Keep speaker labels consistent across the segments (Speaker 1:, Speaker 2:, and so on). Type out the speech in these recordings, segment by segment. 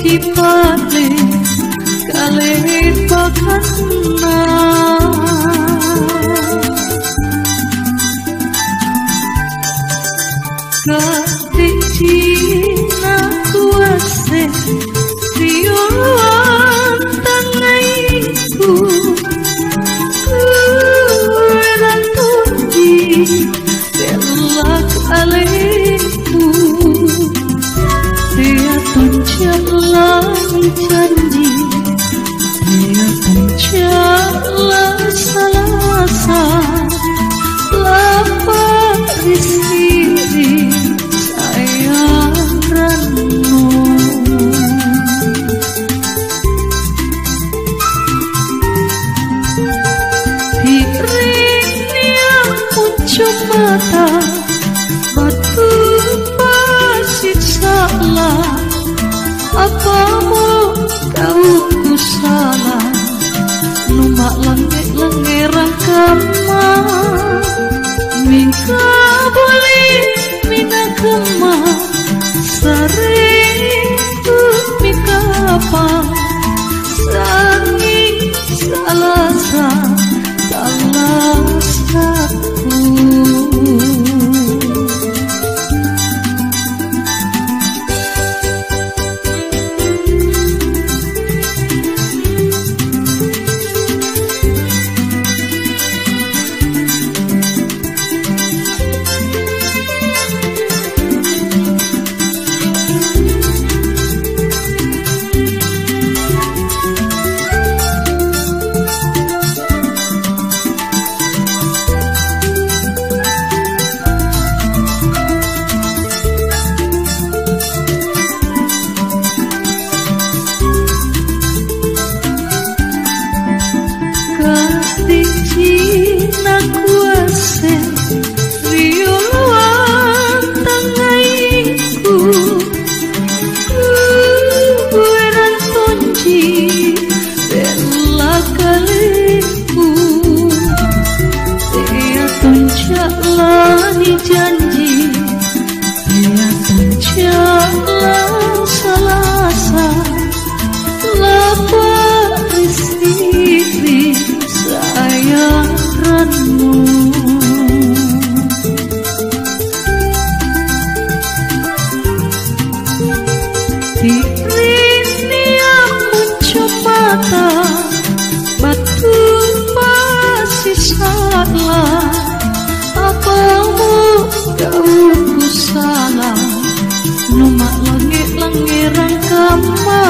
Speaker 1: dipane kalih bakasna kadicina kuase riuan tangaiku kueran tuji bela kalihku dia tunjalan janji dia tunjalan salasa lapar disini sayang ranu dirinya pucuk mata batu pasir salah apamu kau ku salah numak langit-langirang kama mingka boleh mina kema sering ku mika apa sanging salasa salasaku kadicina kuase riuan tangaiku kueran tunji bela kalihku dia tunjalani janji dia tunjalan salasa lapar istri sayang ranu dirinya pucuk mata batu pasir salah apamu kau ku salah numak langit-langirang kama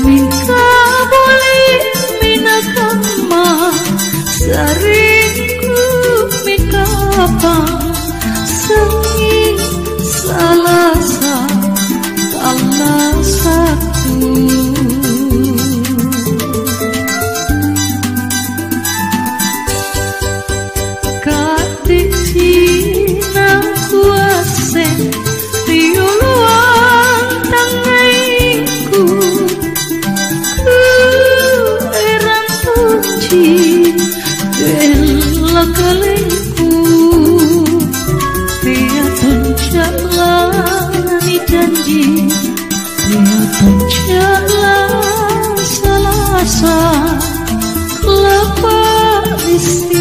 Speaker 1: mingka boleh mina kama saringku mika apa senging salasa salasaku kadicina kuase riuan tangaiku kueran tunji bela kalihku dia tunjalani janji dia tunjalan salasa lapar isi